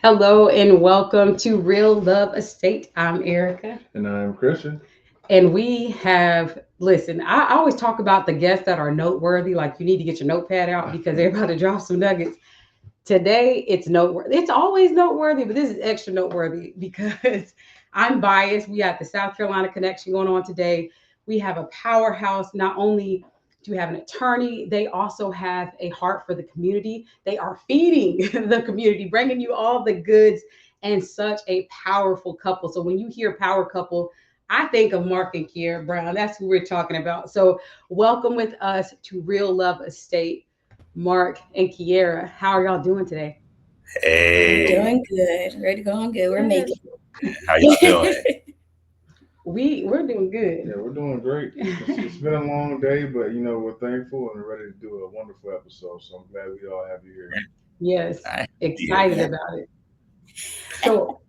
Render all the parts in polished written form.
Hello and welcome to Real Love Estate. I'm Erica. And I'm Christian. And we have, listen, I always talk about the guests that are noteworthy, like you need to get your notepad out because they're about to drop some nuggets. Today, it's noteworthy. It's always noteworthy, but this is extra noteworthy because I'm biased. We got the South Carolina connection going on today. We have a powerhouse. Not only do we have an attorney, they also have a heart for the community. They are feeding the community, bringing you all the goods and such a powerful couple. So when you hear power couple, I think of Marc and Kiera Brown. That's who we're talking about. So welcome with us to Real Love Estate. Marc and Kiera, how are y'all doing today? Hey, Doing good. Ready to go on good. We're Yes. making how y'all doing? it. We're doing good. Yeah, we're doing great. It's been a long day, but we're thankful and ready to do a wonderful episode. So I'm glad we all have you here. Yes, Yeah, excited Yeah. about it. So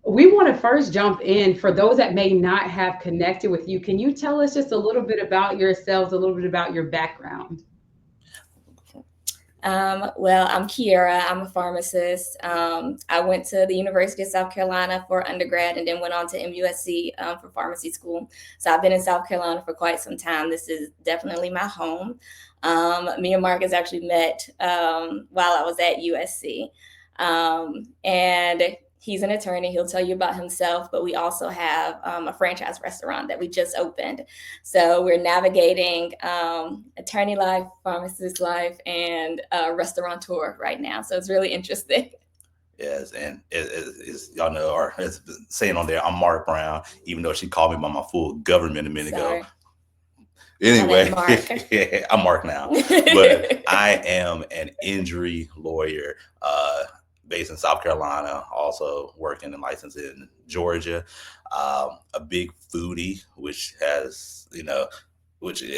we want to first jump in for those that may not have connected with you. Can you tell us just a little bit about yourselves, a little bit about your background? Well, I'm Kiera. I'm a pharmacist. I went to the University of South Carolina for undergrad and then went on to MUSC for pharmacy school. So I've been in South Carolina for quite some time. This is definitely my home. Me and Mark has actually met while I was at USC. And he's an attorney. He'll tell you about himself, but we also have a franchise restaurant that we just opened. So we're navigating attorney life, pharmacist life, and restaurateur right now. So it's really interesting. yes, and it's y'all know, or it's saying on there, I'm Marc Brown, even though she called me by my full government a minute ago. Sorry. Anyway, My name's Mark. yeah, I'm Marc now, but I am an injury lawyer, based in South Carolina, also working and licensed in Georgia. A big foodie, which it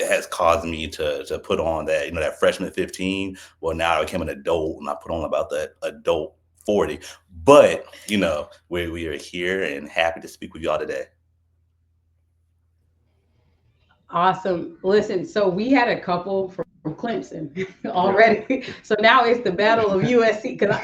has caused me to put on that, that freshman 15. Well, now I became an adult and I put on about that adult 40. But, we are here and happy to speak with y'all today. Awesome. Listen, so we had a couple from Clemson already. So now it's the battle of USC because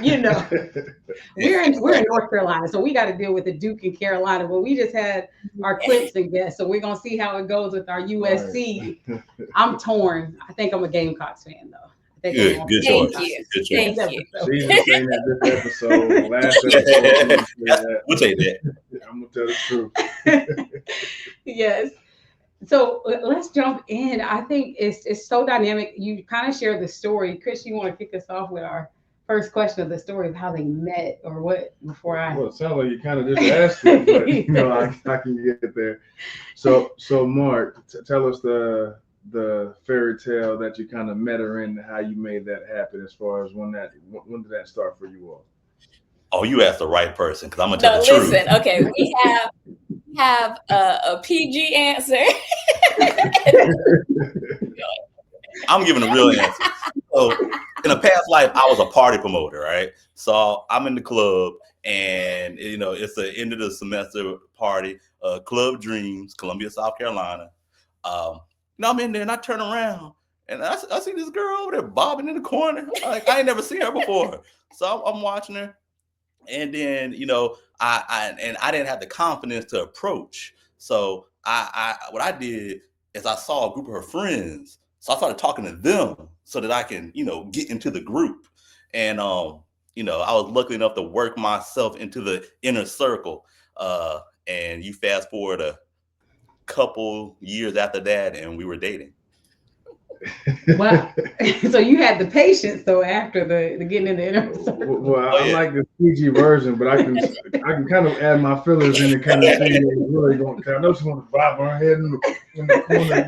we're in North Carolina, so we got to deal with the Duke and Carolina. But we just had our Clemson guest, so we're gonna see how it goes with our USC. Right. I'm torn. I think I'm a Gamecocks fan though. I think I'm Good, going good for the Thank choice. Gamecocks you. Good Thank choice. this you. episode. She even saying that this episode, last episode, she didn't say that. We'll take that. I'm gonna tell the truth. Yes. So let's jump in. I think it's so dynamic. You kind of shared the story. Chris, you want to kick us off with our first question of the story of how they met or what before I Well, it sounds like you kind of just asked it, but I can get there. So Mark, tell us the fairy tale that you kind of met her in, and how you made that happen. As far as when did that start for you all? Oh, you asked the right person because I'm gonna tell No, the truth. listen. Okay, we have a PG answer. I'm giving a real answer. So, in a past life, I was a party promoter, right? So I'm in the club, and it's the end of the semester party, Club Dreams, Columbia, South Carolina. I'm in there, and I turn around, and I see this girl over there bobbing in the corner. Like I ain't never seen her before. So I'm watching her, and then I didn't have the confidence to approach. So I what I did is I saw a group of her friends, so I started talking to them so that I can get into the group. And I was lucky enough to work myself into the inner circle. And you fast forward a couple years after that, and we were dating. wow. So you had the patience though after the getting in the inner circle. Well, Oh I yeah. like the PG version, but I can kind of add my fillers in and kind of see what's really going. I know she wants to bob her head in the corner,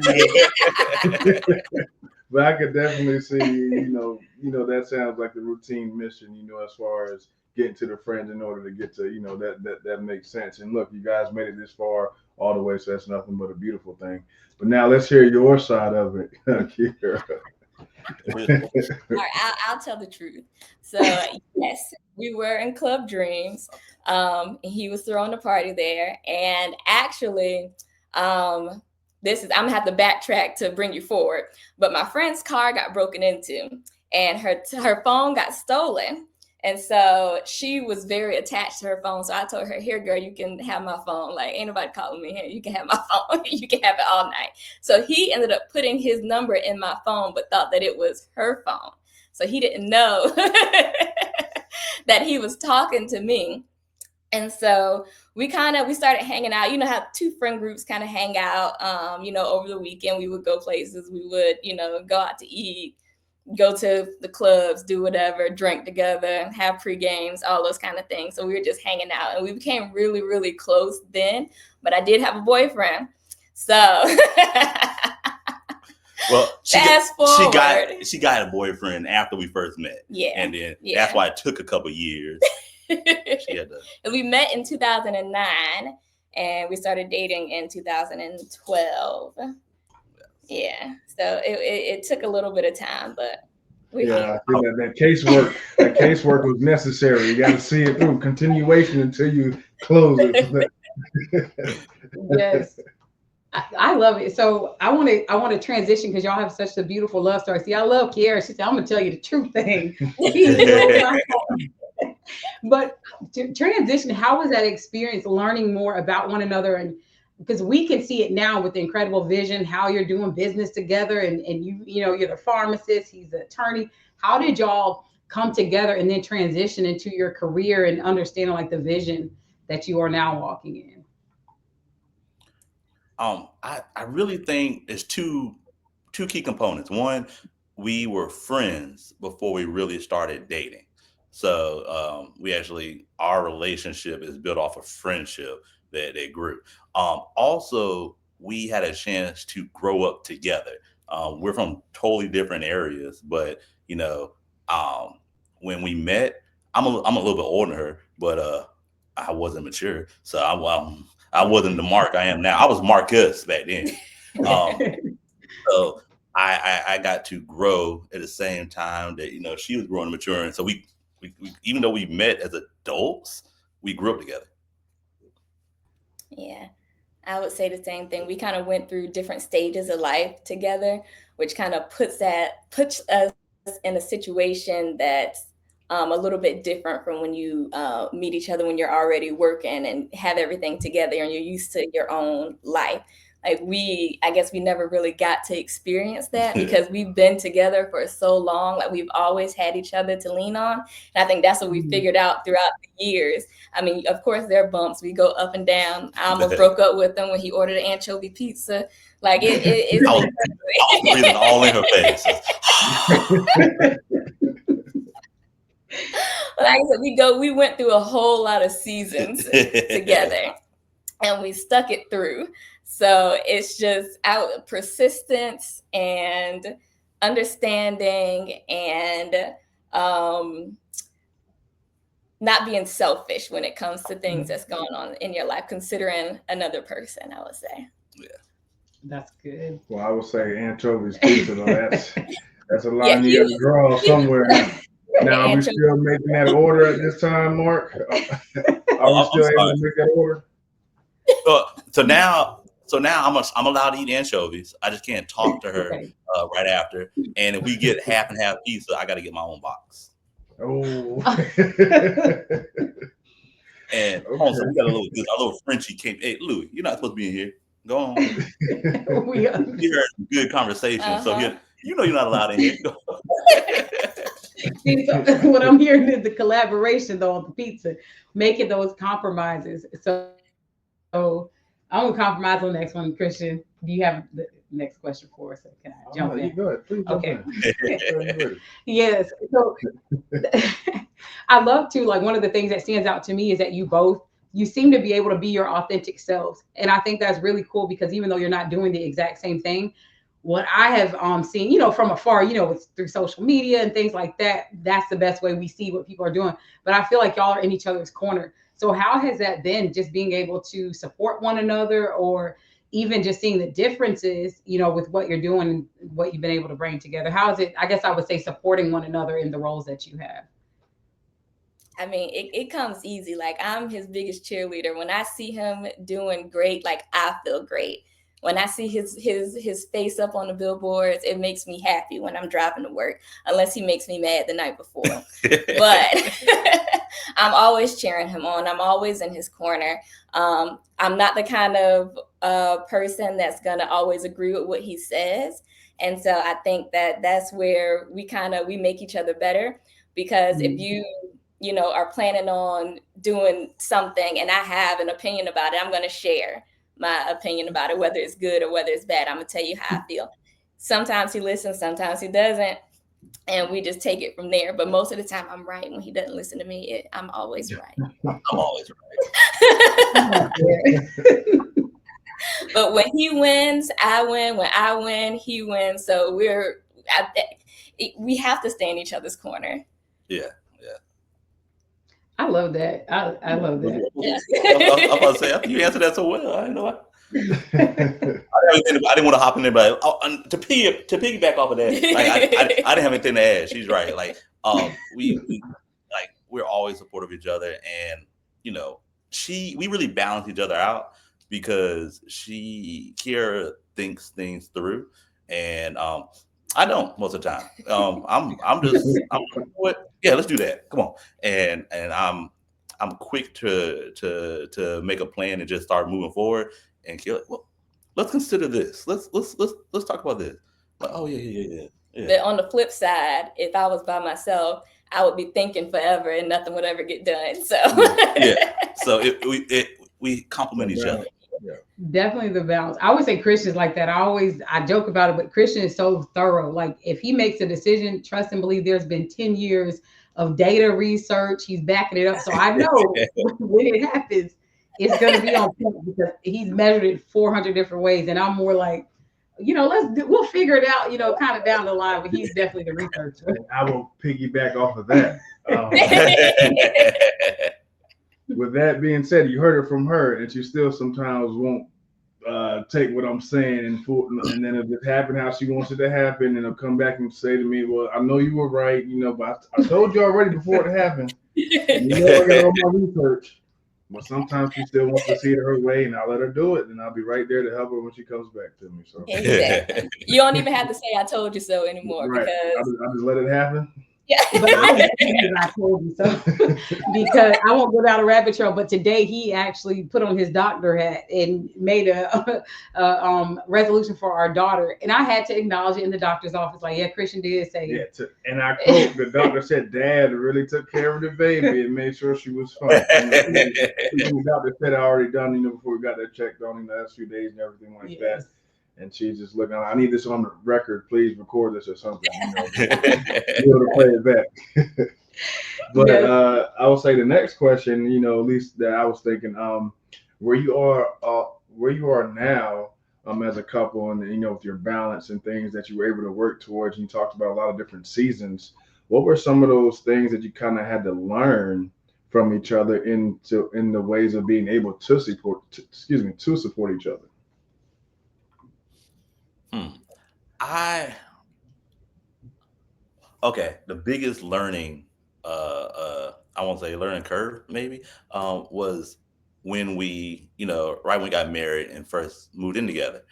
but I could definitely see, that sounds like the routine mission, as far as getting to the friends in order to get to, that makes sense. And look, you guys made it this far all the way, so that's nothing but a beautiful thing. But now let's hear your side of it, Kira. All right, I'll tell the truth. So yes, we were in Club Dreams. He was throwing a party there, and actually, I'm gonna have to backtrack to bring you forward. But my friend's car got broken into, and her phone got stolen. And so she was very attached to her phone. So I told her, here, girl, you can have my phone. Like, ain't nobody calling me here. You can have my phone. You can have it all night. So he ended up putting his number in my phone, but thought that it was her phone. So he didn't know that he was talking to me. And so we started hanging out. You know how two friend groups kind of hang out, over the weekend. We would go places. We would, go out to eat, go to the clubs, do whatever, drink together, have pre-games, all those kind of things. So we were just hanging out, and we became really, really close then. But I did have a boyfriend. So well, she got a boyfriend after we first met. Yeah. And then that's why it took a couple years. And we met in 2009, and we started dating in 2012. Yeah, so it took a little bit of time, but I think that casework was necessary. You got to see it through, continuation until you close it. Yes, I love it. So I want to transition because y'all have such a beautiful love story. See, I love Kiera. She said, "I'm gonna tell you the true thing." But to transition, how was that experience learning more about one another? And because we can see it now with the incredible vision, how you're doing business together, and you're the pharmacist, he's the attorney. How did y'all come together and then transition into your career and understanding like the vision that you are now walking in? I really think it's two key components. One, we were friends before we really started dating. So our relationship is built off of friendship that grew. Also, we had a chance to grow up together. We're from totally different areas, but when we met, I'm a little bit older than her, but I wasn't mature, so I wasn't the Mark I am now. I was Marcus back then. So I got to grow at the same time that she was growing and maturing. So we even though we met as adults, we grew up together. Yeah, I would say the same thing. We kind of went through different stages of life together, which kind of puts us in a situation that's a little bit different from when you meet each other when you're already working and have everything together and you're used to your own life. Like I guess we never really got to experience that because we've been together for so long. Like we've always had each other to lean on. And I think that's what we figured out throughout the years. I mean, of course, there are bumps. We go up and down. I almost broke up with him when he ordered an anchovy pizza. Like it's I was breathing all in her face. Like I said, we went through a whole lot of seasons together, and we stuck it through. So it's just out persistence and understanding and not being selfish when it comes to things that's going on in your life, considering another person, I would say. Yeah. That's good. Well, I would say anchovies pizza, though. That's a line you got to draw somewhere. Now, are we still making that order at this time, Mark? Are we still able to make that order? So now I'm allowed to eat anchovies. I just can't talk to her right after. And if we get half and half pizza, I got to get my own box. Oh. And also we got a little Frenchie came. Hey, Louis, you're not supposed to be in here. Go on. We heard good conversation. So you're not allowed in here. See, so what I'm hearing is the collaboration though on the pizza, making those compromises. So I'm gonna compromise on the next one. Christian, do you have the next question for us? Can I jump in? Go ahead. Please jump in. Yes. So I love to, like, one of the things that stands out to me is that you seem to be able to be your authentic selves. And I think that's really cool because even though you're not doing the exact same thing, what I have seen, from afar, it's through social media and things like that, that's the best way we see what people are doing. But I feel like y'all are in each other's corner. So how has that been, just being able to support one another, or even just seeing the differences, with what you're doing and what you've been able to bring together? How is it, I guess I would say, supporting one another in the roles that you have? I mean, it comes easy. Like, I'm his biggest cheerleader. When I see him doing great, like, I feel great. When I see his face up on the billboards, it makes me happy when I'm driving to work, unless he makes me mad the night before. But I'm always cheering him on. I'm always in his corner. I'm not the kind of person that's going to always agree with what he says. And so I think that that's where we make each other better, because if you know, are planning on doing something and I have an opinion about it, I'm going to share my opinion about it, whether it's good or whether it's bad. I'm going to tell you how I feel. Sometimes he listens, sometimes he doesn't. And we just take it from there. But most of the time I'm right. When he doesn't listen to me, I'm always right. I'm always right. But when he wins, I win. When I win, he wins. So we have to stay in each other's corner. Yeah. I love that. I love that. I'm about to say, you answered that so well. I didn't know. I didn't want to hop in there, but to piggyback off of that, like I didn't have anything to add. She's right. Like we're always supportive of each other, and you know, we really balance each other out, because Kiera thinks things through, and I don't most of the time. I'm what? Yeah, let's do that. Come on, and I'm quick to make a plan and just start moving forward. And Kiera, well, let's consider this. Let's talk about this. Like, oh yeah. But on the flip side, if I was by myself, I would be thinking forever and nothing would ever get done. So yeah. So we complement each other. Yeah. Definitely the balance. I would say Christian's like that. I joke about it, but Christian is so thorough. Like if he makes a decision, trust and believe there's been 10 years of data research. He's backing it up. So I know when it happens, it's going to be on point, because he's measured it 400 different ways. And I'm more like, you know, we'll figure it out, you know, kind of down the line, but he's definitely the researcher. I will piggyback off of that. With that being said, you heard it from her, and she still sometimes won't take what I'm saying and then if it happened how she wants it to happen, and it'll come back and say to me, well, I know you were right, you know, but I told you already before it happened. You know, I got all my research. But sometimes she still wants to see it her way, and I'll let her do it, and I'll be right there to help her when she comes back to me. So exactly. You don't even have to say I told you so anymore, right. because I'll just let it happen. Yeah. But I told you so, because I won't go down a rabbit trail. But today he actually put on his doctor hat and made a resolution for our daughter, and I had to acknowledge it in the doctor's office. Like, yeah, Christian did say. Yeah, and I quote, the doctor said, "Dad really took care of the baby and made sure she was fine." The doctor said I already done, you know, before we got that checked on in the last few days and everything like that. And she's just looking, I need this on the record. Please record this or something. You know, be able to play it back. But I will say the next question, you know, at least that I was thinking, where you are now, as a couple, and you know, with your balance and things that you were able to work towards. And you talked about a lot of different seasons. What were some of those things that you kind of had to learn from each other in the ways of being able to support each other? The biggest learning, I won't say learning curve, maybe, was when we, you know, right when we got married and first moved in together.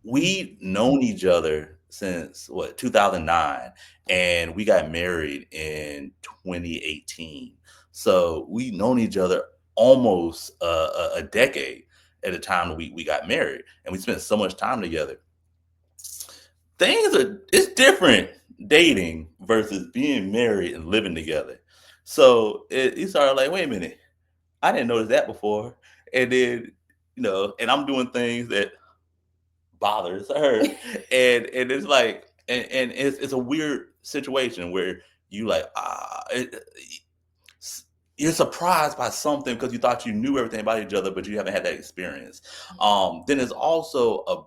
We'd known each other since 2009, and we got married in 2018. So we'd known each other almost a decade at the time we got married, and we spent so much time together. It's different dating versus being married and living together. So you started like, wait a minute, I didn't notice that before. And then, you know, and I'm doing things that bothers her. and it's like, and it's a weird situation where you like, you're surprised by something because you thought you knew everything about each other, but you haven't had that experience. Then it's also a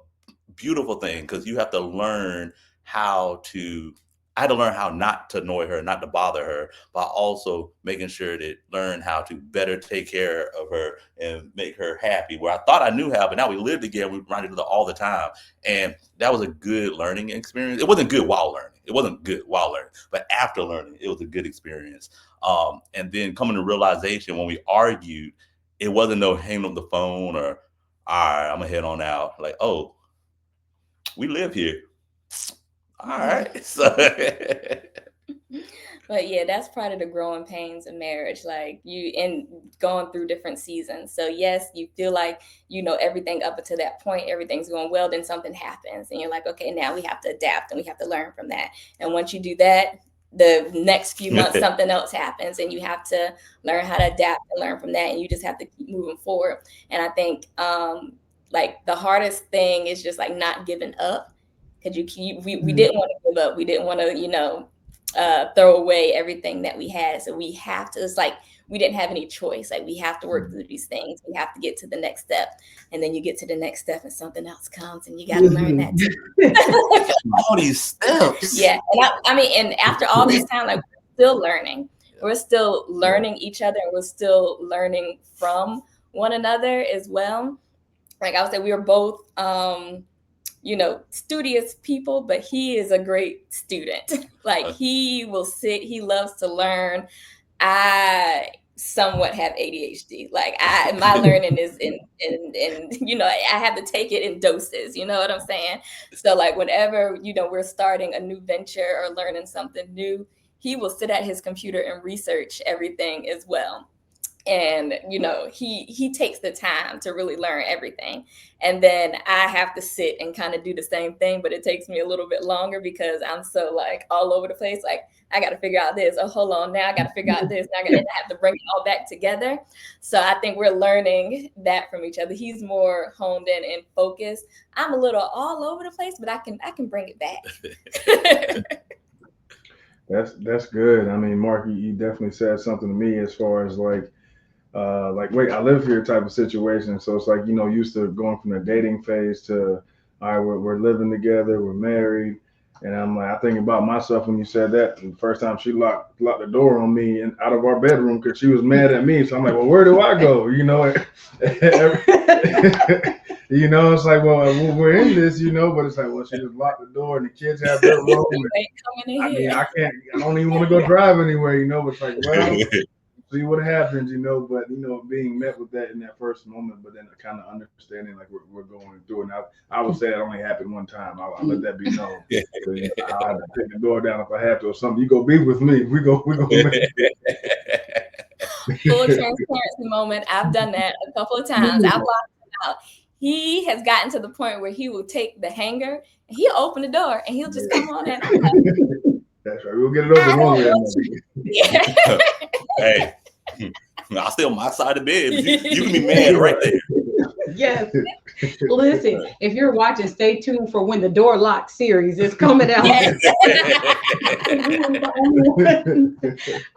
beautiful thing because you have to learn I had to learn how not to annoy her, not to bother her, but also making sure to learn how to better take care of her and make her happy. Where I thought I knew how, but now we live together, we run together all the time. And that was a good learning experience. It wasn't good while learning, but after learning, it was a good experience. And then coming to realization when we argued, it wasn't no hanging up the phone or all right, I'm gonna head on out. Like, oh, we live here. All right. So But yeah, that's part of the growing pains of marriage. Like you in going through different seasons. So yes, you feel like you know everything up until that point, everything's going well, then something happens and you're like, okay, now we have to adapt and we have to learn from that. And once you do that, the next few months something else happens and you have to learn how to adapt and learn from that, and you just have to keep moving forward. And I think like the hardest thing is just like not giving up, because we didn't want to give up. We didn't want to, throw away everything that we had. So we have to, it's like we didn't have any choice. Like we have to work through these things. We have to get to the next step. And then you get to the next step and something else comes and you got to learn that too. all these steps. Yeah. And I mean, and after all this time, like we're still learning. We're still learning each other, and we're still learning from one another as well. Like I would say, we were both studious people, but he is a great student. Like he will sit, he loves to learn. I somewhat have ADHD. Like my learning is in I have to take it in doses, you know what I'm saying? So like whenever, we're starting a new venture or learning something new, he will sit at his computer and research everything as well. And he takes the time to really learn everything, and then I have to sit and kind of do the same thing, but it takes me a little bit longer because I'm so like all over the place. Like I got to figure out this, oh hold on, now I got to figure out this, now I have to bring it all back together. So I think we're learning that from each other. He's more honed in and focused. I'm a little all over the place, but I can bring it back. That's good. I mean, Mark, you definitely said something to me as far as like wait, I live here type of situation. So it's like, used to going from the dating phase to, all right, we're living together, we're married. And I'm like, I think about myself when you said that. And the first time she locked the door on me and out of our bedroom because she was mad at me. So I'm like, well, where do I go? It's like, well, we're in this, but it's like, well, she just locked the door and the kids have their room. I don't even want to go drive anywhere, but it's like, well, see what happens, but being met with that in that first moment, but then kind of understanding like we're going through it. And I would say that only happened one time. I'll let that be known. I have to take the door down if I have to or something. You go be with me. We go make it. Full transparency moment. I've done that a couple of times. I've locked him out. He has gotten to the point where he will take the hanger and he'll open the door and he'll just come on in. That's right. We'll get it over one way. Hey, I'll stay on my side of the bed. You can be mad right there. Yes. Listen, if you're watching, stay tuned for when the Door Lock series is coming out.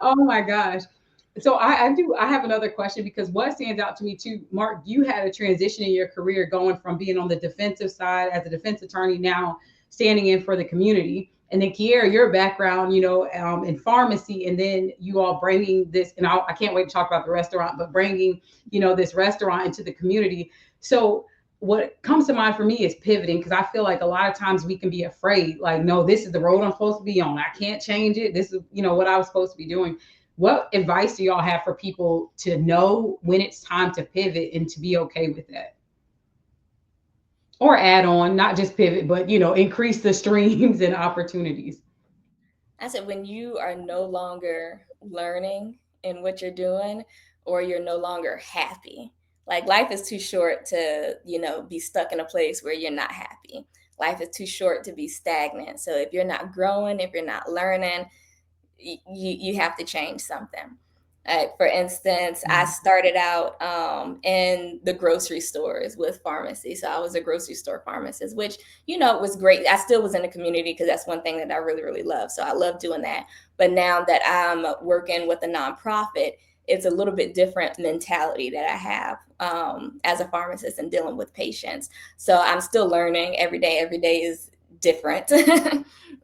Oh my gosh. So I have another question, because what stands out to me too, Mark, you had a transition in your career going from being on the defensive side as a defense attorney, now standing in for the community. And then Kiera, your background, in pharmacy, and then you all bringing this, and I can't wait to talk about the restaurant, but bringing, this restaurant into the community. So what comes to mind for me is pivoting, because I feel like a lot of times we can be afraid, like, no, this is the road I'm supposed to be on. I can't change it. This is, what I was supposed to be doing. What advice do y'all have for people to know when it's time to pivot and to be okay with that? Or add on, not just pivot, but, increase the streams and opportunities. I said, when you are no longer learning in what you're doing, or you're no longer happy, like life is too short to, be stuck in a place where you're not happy. Life is too short to be stagnant. So if you're not growing, if you're not learning, you have to change something. For instance, I started out in the grocery stores with pharmacy. So I was a grocery store pharmacist, which, was great. I still was in the community because that's one thing that I really, really love. So I love doing that. But now that I'm working with a nonprofit, it's a little bit different mentality that I have as a pharmacist and dealing with patients. So I'm still learning every day. Every day is different.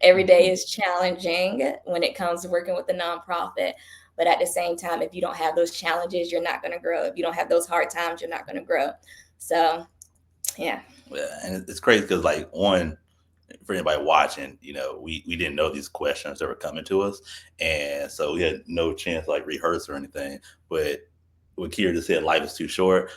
Every day is challenging when it comes to working with a nonprofit. But at the same time, if you don't have those challenges, you're not going to grow. If you don't have those hard times, you're not going to grow. So, yeah. And it's crazy because, like, for anybody watching, we didn't know these questions that were coming to us. And so we had no chance to, like, rehearse or anything. But what Kiera just said, life is too short.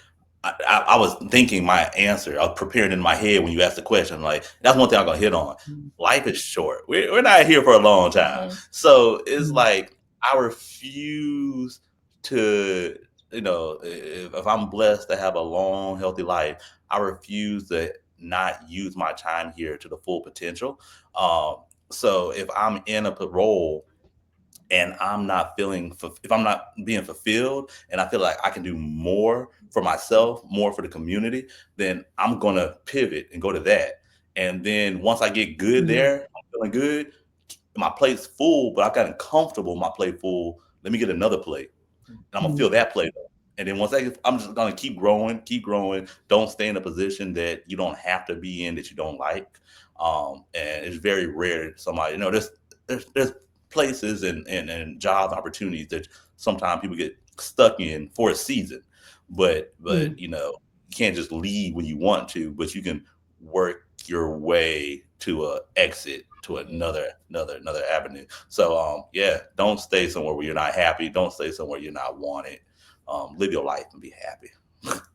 I was thinking my answer. I was preparing in my head when you asked the question. Like, that's one thing I'm gonna hit on. Life is short. We're not here for a long time. So it's like I refuse to, if I'm blessed to have a long, healthy life, I refuse to not use my time here to the full potential. So if I'm in a role and if I'm not being fulfilled and I feel like I can do more for myself, more for the community, then I'm going to pivot and go to that. And then once I get good there, I'm feeling good, my plate's full, but I've gotten comfortable, my plate full. Let me get another plate and I'm going to fill that plate up. And then I'm just going to keep growing. Don't stay in a position that you don't have to be in, that you don't like. And it's very rare that somebody, there's places and job opportunities that sometimes people get stuck in for a season, but you can't just leave when you want to, but you can work your way to a exit to another avenue. So don't stay somewhere where you're not happy. Don't stay somewhere you're not wanted. Live your life and be happy.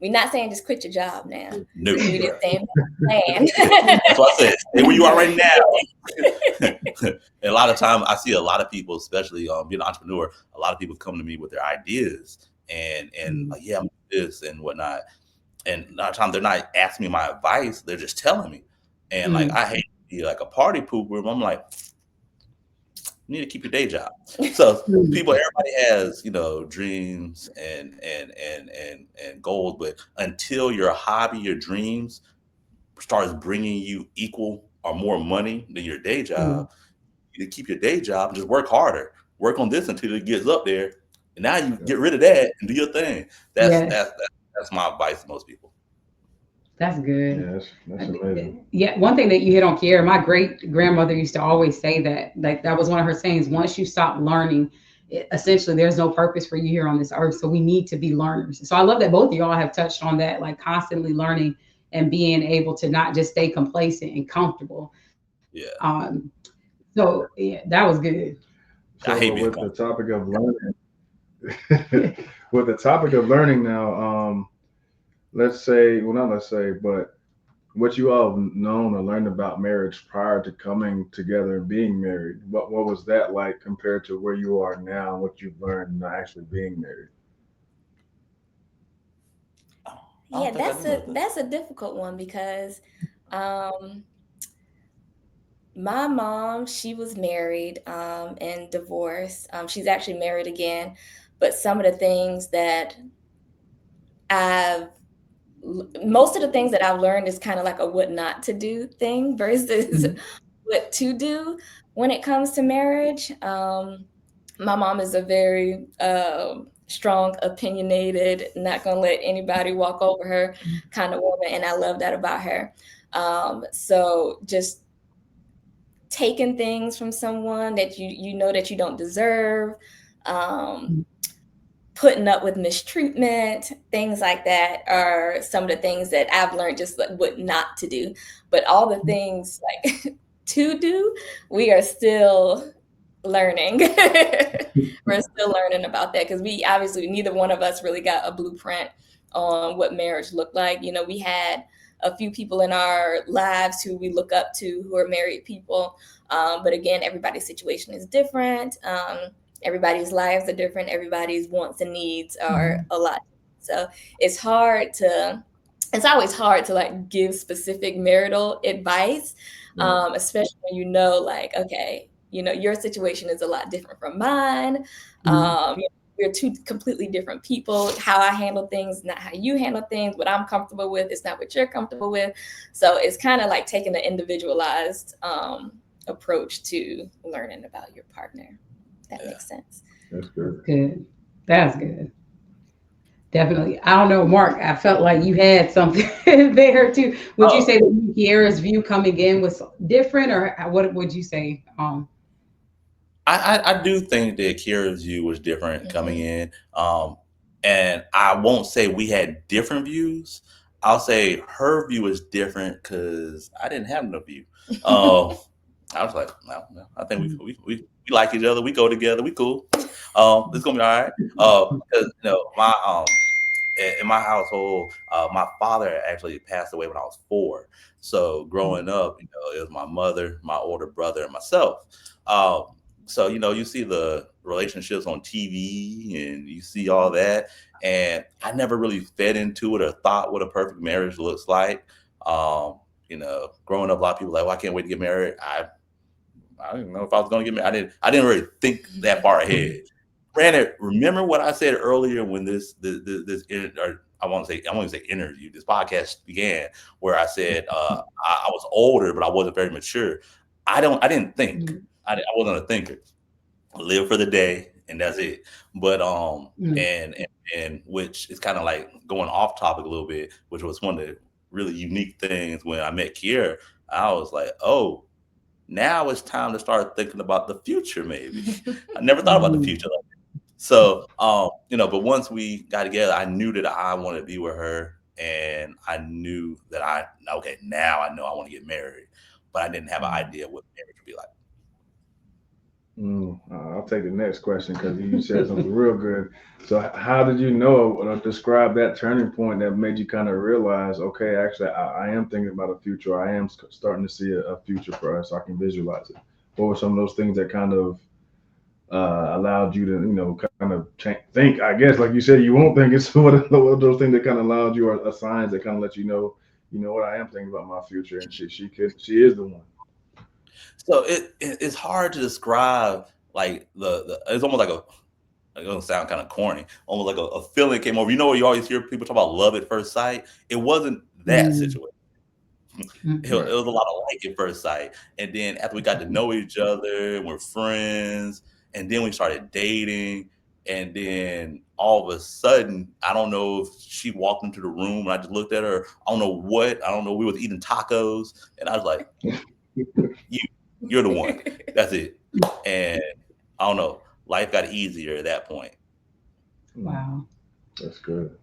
We're not saying just quit your job now. No. We just saying plan. That's what I said. Stay where you are right now. And a lot of time I see a lot of people, especially being an entrepreneur, a lot of people come to me with their ideas and like, yeah, I'm this and whatnot. And a lot of times they're not asking me my advice, they're just telling me. And like, I hate to be like a party pooper. I'm like, you need to keep your day job. So everybody has, dreams and goals, but until your hobby, your dreams starts bringing you equal or more money than your day job, you need to keep your day job and just work harder. Work on this until it gets up there. And now you get rid of that and do your thing. That's my advice to most people. That's good. Yeah, that's amazing. Yeah, one thing that you hit on, Kiera, my great grandmother used to always say that, like that was one of her sayings. Once you stop learning, essentially, there's no purpose for you here on this earth. So we need to be learners. So I love that both of y'all have touched on that, like constantly learning and being able to not just stay complacent and comfortable. Yeah. So yeah, that was good. So with the topic of learning, now, but what you all have known or learned about marriage prior to coming together and being married, what was that like compared to where you are now, what you've learned actually being married? Yeah, that's a difficult one because my mom, she was married and divorced. She's actually married again, but some of the things that most of the things that I've learned is kind of like a what not to do thing versus what to do when it comes to marriage. My mom is a very strong, opinionated, not gonna let anybody walk over her kind of woman, and I love that about her. So just taking things from someone that you know that you don't deserve, putting up with mistreatment, things like that are some of the things that I've learned just like what not to do. But all the things like to do, we are still learning. We're still learning about that because we obviously neither one of us really got a blueprint on what marriage looked like. We had a few people in our lives who we look up to who are married people. But again, everybody's situation is different. Everybody's lives are different. Everybody's wants and needs are a lot. So it's always hard to like give specific marital advice, especially when like, okay, your situation is a lot different from mine. We're two completely different people. How I handle things, not how you handle things. What I'm comfortable with is not what you're comfortable with. So it's kind of like taking an individualized approach to learning about your partner. That makes sense. That's good. Good. That's good. Definitely. I don't know, Mark. I felt like you had something there too. Would you say that Kiera's view coming in was different, or what would you say? I do think that Kiera's view was different coming in. And I won't say we had different views. I'll say her view is different because I didn't have no view. I was like, no, I think we like each other. We go together. We cool. It's gonna be all right. Because in my household, my father actually passed away when I was 4. So growing up, it was my mother, my older brother, and myself. Um, so you see the relationships on TV, and you see all that, and I never really fed into it or thought what a perfect marriage looks like. Um, growing up, a lot of people were like, "Well, I can't wait to get married." I didn't know if I was going to get married. I didn't really think that far ahead. Granted, remember what I said earlier when or I won't even say interview, this podcast began, where I said I was older, but I wasn't very mature. I didn't think. I wasn't a thinker. I live for the day, and that's it. But and which is kind of like going off topic a little bit, which was one of the really unique things when I met Kiera. I was like, oh, now it's time to start thinking about the future. Maybe I never thought about the future like that. So, but once we got together, I knew that I wanted to be with her, and I knew that now I know I want to get married, but I didn't have an idea what marriage would be like. I'll take the next question because you said something real good. So, how did you know or describe that turning point that made you kind of realize, okay, actually, I am thinking about a future. I am starting to see a future for us. I can visualize it. What were some of those things that kind of allowed you to, kind of think? I guess, like you said, you won't think it's one of those things that kind of allowed you, or signs that kind of let you know what, I am thinking about my future, and she is the one. So it's hard to describe, like it's almost like it's gonna sound kind of corny, almost like a feeling came over. You always hear people talk about love at first sight. It wasn't that situation. It was a lot of like at first sight, and then after we got to know each other, and we're friends, and then we started dating, and then all of a sudden, I don't know if she walked into the room and I just looked at her. I don't know what. I don't know. We was eating tacos, and I was like, You're the one. That's it. And I don't know. Life got easier at that point. Wow. That's good.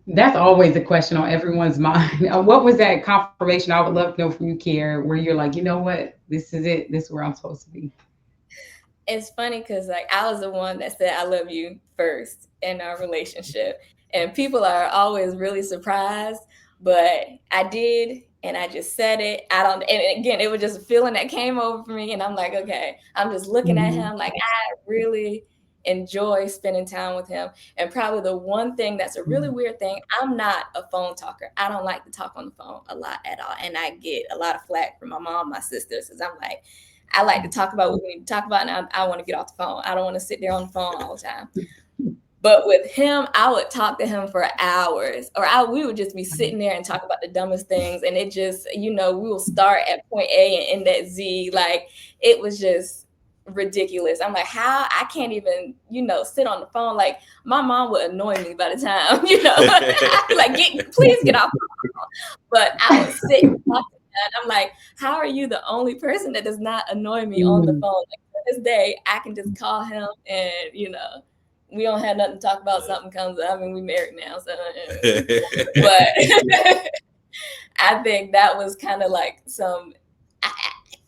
That's always a question on everyone's mind. What was that confirmation? I would love to know from you, Kiera, where you're like, you know what? This is it. This is where I'm supposed to be. It's funny because I was the one that said I love you first in our relationship. And people are always really surprised. But I did, and I just said it. And again, it was just a feeling that came over me. And I'm like, okay, I'm just looking at him like I really enjoy spending time with him. And probably the one thing that's a really weird thing, I'm not a phone talker. I don't like to talk on the phone a lot at all. And I get a lot of flack from my mom, my sisters, because I'm like, I like to talk about what we need to talk about, and I want to get off the phone. I don't want to sit there on the phone all the time. But with him, I would talk to him for hours, or we would just be sitting there and talk about the dumbest things. And it just, we will start at point A and end at Z. Like, it was just ridiculous. I'm like, how? I can't even, sit on the phone. Like, my mom would annoy me by the time, I'd be like, please get off the phone. But I would sit and talk to him. And I'm like, how are you the only person that does not annoy me on the phone? Like, to this day, I can just call him and, we don't have nothing to talk about. Something comes up. I mean, we married now, so. But I think that was kind of like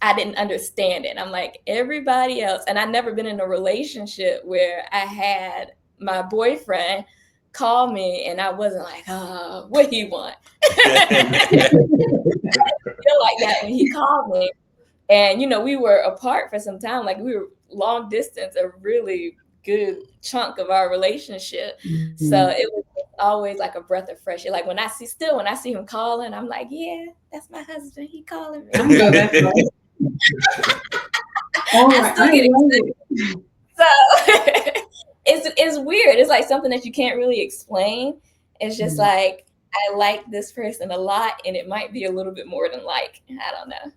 I didn't understand it. I'm like, everybody else, and I've never been in a relationship where I had my boyfriend call me and I wasn't like, oh, what he want? I feel like that when he called me. And, we were apart for some time. Like, we were long distance, a really good chunk of our relationship. So it was always like a breath of fresh air. Like, when I see him calling, I'm like, yeah, that's my husband. He calling me. I know that's right. I still get excited. So it's weird. It's like something that you can't really explain. It's just like, I like this person a lot, and it might be a little bit more than like. I don't know.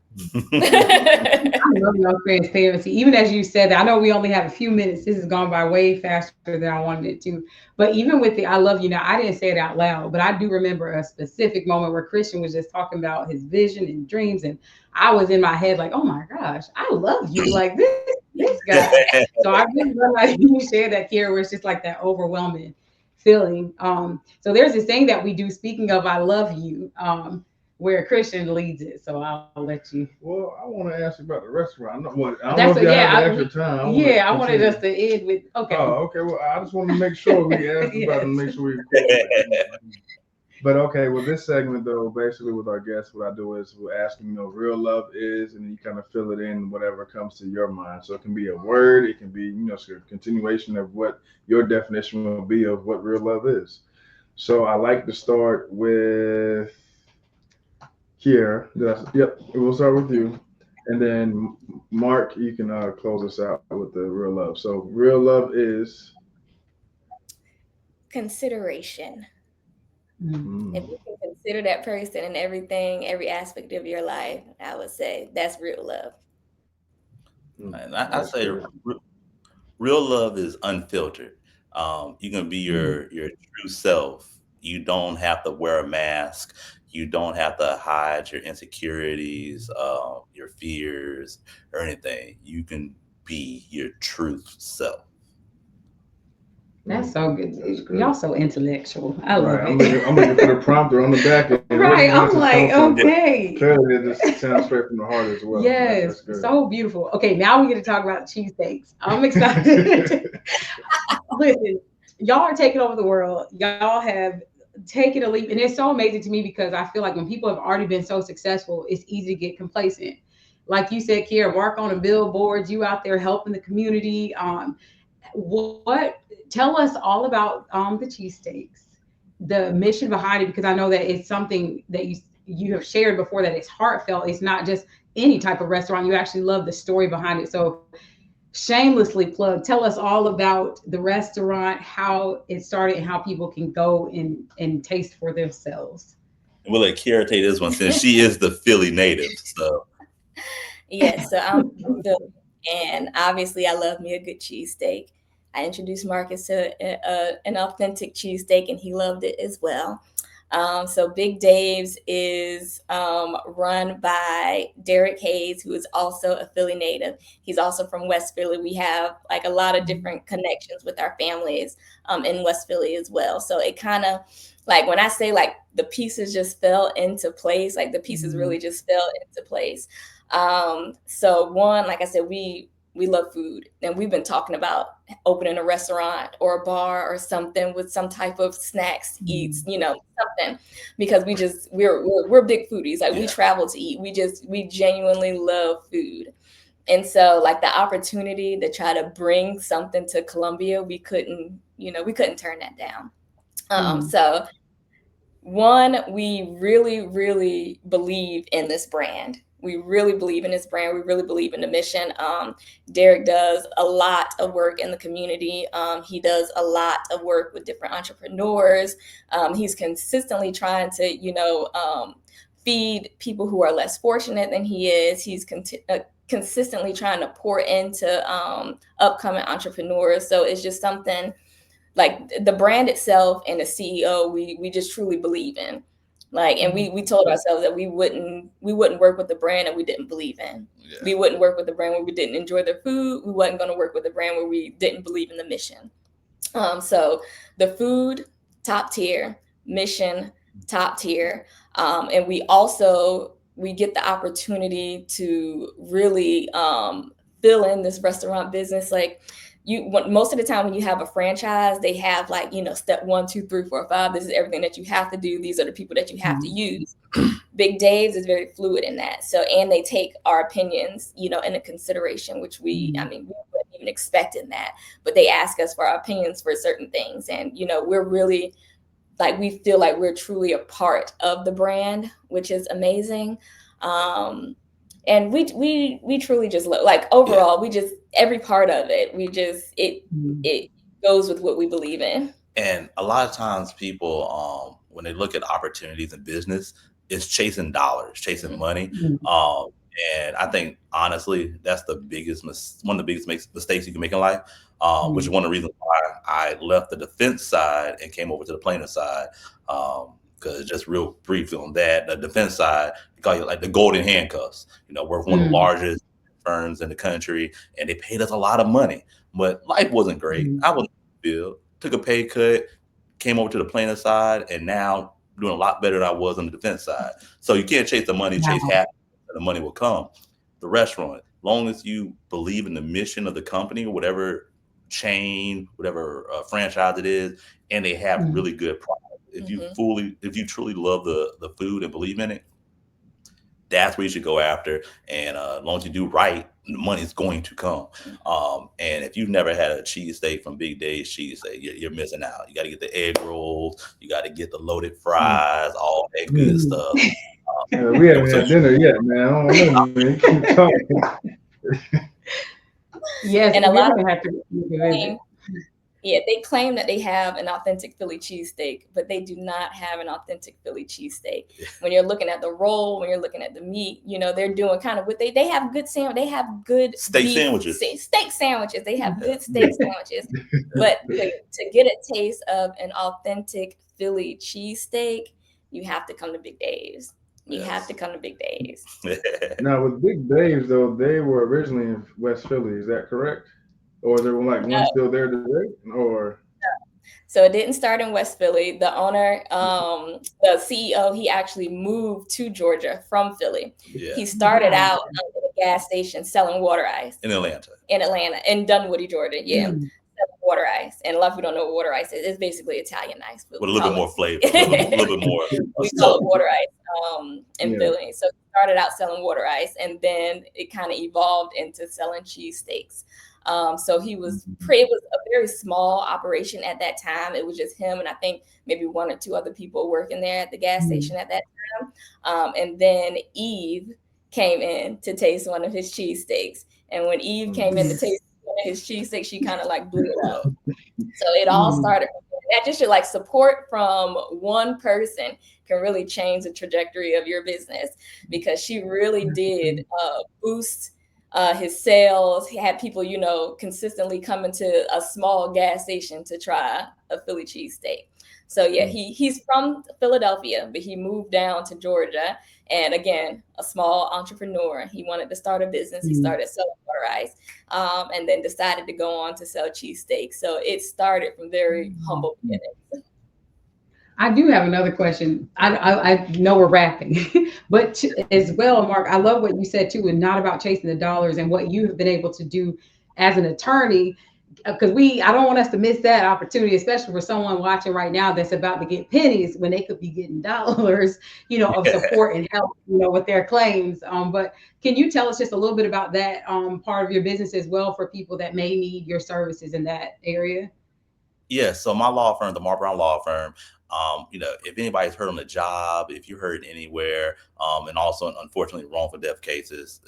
I love your transparency. Even as you said that, I know we only have a few minutes. This has gone by way faster than I wanted it to. But even with the I love you now, I didn't say it out loud, but I do remember a specific moment where Christian was just talking about his vision and dreams. And I was in my head like, oh my gosh, I love you. Like this guy. So I really realized you shared that, Kiera, where it's just like that overwhelming feeling. So there's this thing that we do, speaking of I love you. where Christian leads it. So I'll let you. Well, I want to ask you about the restaurant. I don't know That's if you have the yeah. extra time. I wanted us to end with okay. Oh, okay. Well, I just want to make sure we ask about it and make sure we. But okay, well, this segment though, basically with our guests, what I do is we'll ask them, real love is, and you kind of fill it in whatever comes to your mind. So it can be a word, it can be, a continuation of what your definition will be of what real love is. So I like to start with Kiera. Yep, we'll start with you. And then Mark, you can close us out with the real love. So real love is consideration. Mm. If you can consider that person in everything, every aspect of your life, I would say that's real love. And I say real love is unfiltered. You can be your true self. You don't have to wear a mask. You don't have to hide your insecurities, your fears, or anything. You can be your truth self. That's so good. Y'all so intellectual. I love I'm it. looking for the prompter on the back end. Right. I'm like, okay. Clearly, it just sounds straight from the heart as well. Yes, so beautiful. Okay, now we get to talk about cheesesteaks. I'm excited. Listen, y'all are taking over the world. Y'all have taken a leap, and it's so amazing to me because I feel like when people have already been so successful, it's easy to get complacent. Like you said, Kiera, Mark on a billboard, you out there helping the community. What tell us all about the cheesesteaks, the mission behind it, because I know that it's something that you have shared before, that it's heartfelt. It's not just any type of restaurant. You actually love the story behind it. So shamelessly plug, tell us all about the restaurant, how it started, and how people can go and taste for themselves. And we'll let Kiera take this one since she is the Philly native. So yes, so I'm from Philly, and obviously I love me a good cheesesteak. I introduced Marcus to an authentic cheesesteak, and he loved it as well. So Big Dave's is run by Derek Hayes, who is also a Philly native. He's also from West Philly. We have like a lot of different connections with our families in West Philly as well. So it kind of like when I say like the pieces just fell into place, like the pieces really just fell into place. So one, like I said, we love food, and we've been talking about opening a restaurant or a bar or something with some type of snacks, eats, something, because we're big foodies. Like we travel to eat. We genuinely love food. And so like the opportunity to try to bring something to Columbia, we couldn't turn that down. So one, we really, really believe in this brand. We really believe in this brand. We really believe in the mission. Derek does a lot of work in the community. He does a lot of work with different entrepreneurs. He's consistently trying to, feed people who are less fortunate than he is. He's consistently trying to pour into upcoming entrepreneurs. So it's just something like the brand itself and the CEO, we just truly believe in. Like, and we told ourselves that we wouldn't work with the brand that we didn't believe in. Yeah. We wouldn't work with the brand where we didn't enjoy their food. We wasn't going to work with the brand where we didn't believe in the mission. So the food, top tier, mission, top tier. And we get the opportunity to really fill in this restaurant business. Like, most of the time when you have a franchise, they have like, step 1, 2, 3, 4, 5. This is everything that you have to do. These are the people that you have to use. Big Dave's is very fluid in that. So, and they take our opinions, into consideration, which we wouldn't even expect in that, but they ask us for our opinions for certain things. And, we're really like, we feel like we're truly a part of the brand, which is amazing. And we truly just love, like, overall, we just, every part of it, it goes with what we believe in. And a lot of times people, when they look at opportunities in business, it's chasing dollars, chasing money. And I think, honestly, that's one of the biggest mistakes you can make in life, which is one of the reasons why I left the defense side and came over to the plaintiff side. Because just real briefly on that, the defense side, they call it like the golden handcuffs. We're one of the largest firms in the country, and they paid us a lot of money, but life wasn't great. I wasn't fulfilled. Took a pay cut, came over to the plaintiff side, and now doing a lot better than I was on the defense side. So you can't chase the money, chase Wow. happiness, and the money will come. The restaurant, long as you believe in the mission of the company, whatever chain, whatever franchise it is, and they have Mhm. really good product. If you truly love the food and believe in it, that's where you should go after. And as long as you do right, the money's going to come. And if you've never had a cheesesteak from Big Dave's Cheesesteak, you're missing out. You got to get the egg rolls, you got to get the loaded fries, all that good Mm. stuff. We haven't So had dinner yet, man. I don't know, man. Keep talking. Yes, And a we're lot of gonna have to visit. claim, yeah, they claim that they have an authentic Philly cheesesteak, but they do not have an authentic Philly cheesesteak. When you're looking at the roll, when you're looking at the meat, they're doing kind of what they have good they have good steak beef sandwiches. steak sandwiches. They have Yeah. good steak sandwiches. But to get a taste of an authentic Philly cheesesteak, you have to come to Big Dave's. You have to come to Big Dave's. Now with Big Dave's though, they were originally in West Philly. Is that correct? Or is there one still there today? Or So it didn't start in West Philly. The owner, the CEO, he actually moved to Georgia from Philly. Yeah. He started out at a gas station selling water ice In Atlanta. in Dunwoody, Georgia. Yeah. Mm. Selling water ice. And a lot of people don't know what water ice is. It's basically Italian ice. But With a we little bit call more flavor, a little bit more. we call it water ice in Yeah. Philly. So he started out selling water ice, and then it kind of evolved into selling cheesesteaks. So it was a very small operation at that time. It was just him and I think maybe one or two other people working there at the gas station at that time. And then Eve came in to taste one of his cheesesteaks. And when Eve came in to taste one of his cheesesteaks, she kind of like blew it up. So it all started from there. That just should, like, support from one person can really change the trajectory of your business, because she really did boost his sales. He had people, consistently coming to a small gas station to try a Philly cheesesteak. So yeah, he's from Philadelphia, but he moved down to Georgia. And again, a small entrepreneur. He wanted to start a business. He started selling water ice, and then decided to go on to sell cheesesteaks. So it started from very humble beginnings. I do have another question. I know we're wrapping, but as well, Mark, I love what you said too, and not about chasing the dollars and what you have been able to do as an attorney. Because I don't want us to miss that opportunity, especially for someone watching right now that's about to get pennies when they could be getting dollars, of support and help, with their claims. But can you tell us just a little bit about that part of your business as well for people that may need your services in that area? Yeah, so my law firm, the Marc Brown Law Firm, if anybody's hurt on the job, if you're hurt anywhere, and also unfortunately wrongful death cases,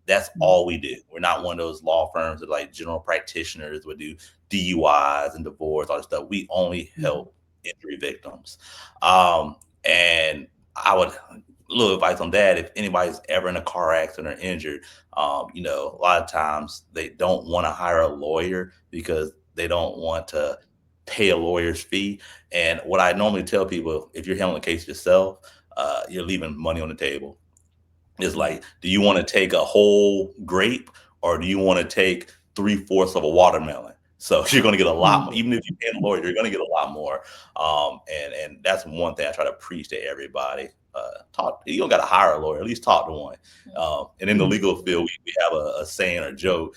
that's all we do. We're not one of those law firms that like general practitioners would do DUIs and divorce, all that stuff. We only help injury victims. And I would a little advice on that. If anybody's ever in a car accident or injured, a lot of times they don't want to hire a lawyer because they don't want to pay a lawyer's fee. And what I normally tell people, if you're handling a case yourself, you're leaving money on the table. It's like, do you want to take a whole grape or do you want to take 3/4 of a watermelon? So you're going to get a lot more. Even if you pay a lawyer, you're going to get a lot more. And that's one thing I try to preach to everybody. You don't got to hire a lawyer, at least talk to one. And in the legal field, we have a saying or joke.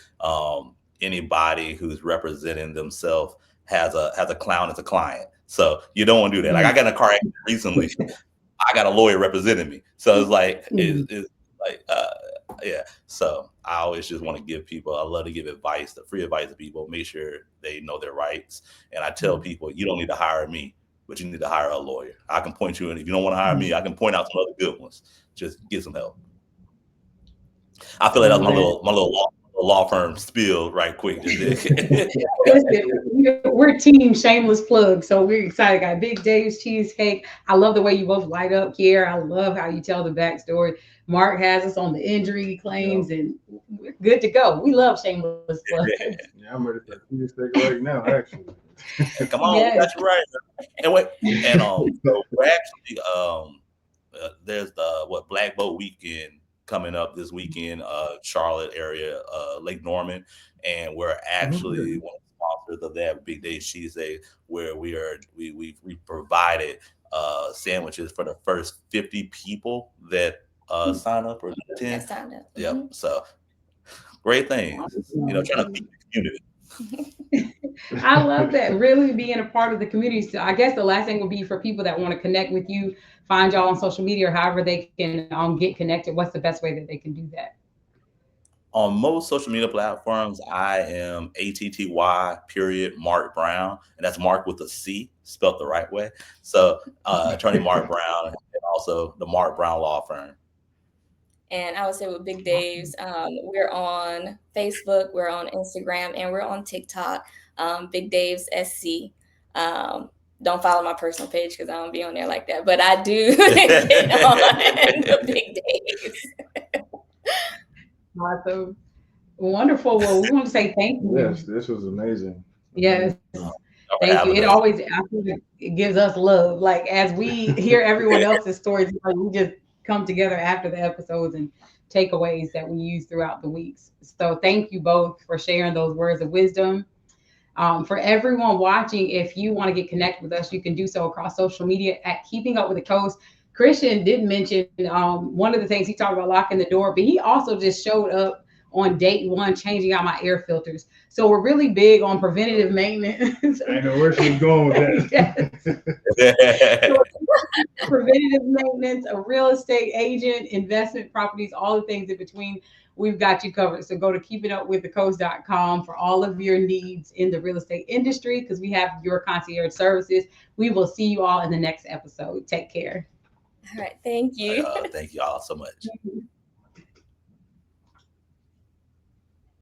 Anybody who's representing themselves has a clown as a client. So you don't want to do that. Like, I got in a car accident recently. I got a lawyer representing me. So it's like, yeah. So I always just want to give people, I love to give advice, the free advice to people, make sure they know their rights. And I tell people, you don't need to hire me, but you need to hire a lawyer. I can point you in. If you don't want to hire me, I can point out some other good ones. Just get some help. I feel like that's my little law firm spiel right quick. Listen, we're team shameless plug, so we're excited. Got Big Dave's Cheesecake. I love the way you both light up here. I love how you tell the backstory. Mark has us on the injury claims, and we're good to go. We love shameless plugs. Yeah, I'm ready for a cheesesteak right now, actually. Come on, we got you right. And so we're actually there's the Black Boat Weekend coming up this weekend, Charlotte area, Lake Norman, and we're actually one of the sponsors of that Big Day Cheesesteaks, where we provided sandwiches for the first 50 people that sign up or attend. Signed up. Yep. Mhm. So great things. Trying to feed the community. I love that, really being a part of the community. So I guess the last thing would be for people that want to connect with you, find y'all on social media or however they can get connected. What's the best way that they can do that? On most social media platforms, I am ATTY Marc Brown, and that's Mark with a C, spelled the right way. So attorney Marc Brown, and also the Marc Brown Law Firm. And I would say with Big Dave's, we're on Facebook, we're on Instagram, and we're on TikTok. Big Dave's SC. Don't follow my personal page because I don't be on there like that, but I do get on the Big Dave's. Awesome. Wonderful. Well, we want to say thank you. Yes, this was amazing. Yes. Thank you. It always, it gives us love. Like as we hear everyone else's stories, we just come together after the episodes and takeaways that we use throughout the weeks. So thank you both for sharing those words of wisdom. For everyone watching, if you want to get connected with us, you can do so across social media at Keeping Up with the Coast. Christian did mention one of the things he talked about locking the door, but he also just showed up on date one, changing out my air filters. So we're really big on preventative maintenance. I know where she's going with that. Preventative maintenance, a real estate agent, investment properties, all the things in between. We've got you covered. So go to keepingupwiththecoast.com for all of your needs in the real estate industry, because we have your concierge services. We will see you all in the next episode. Take care. All right. Thank you. Thank you all so much.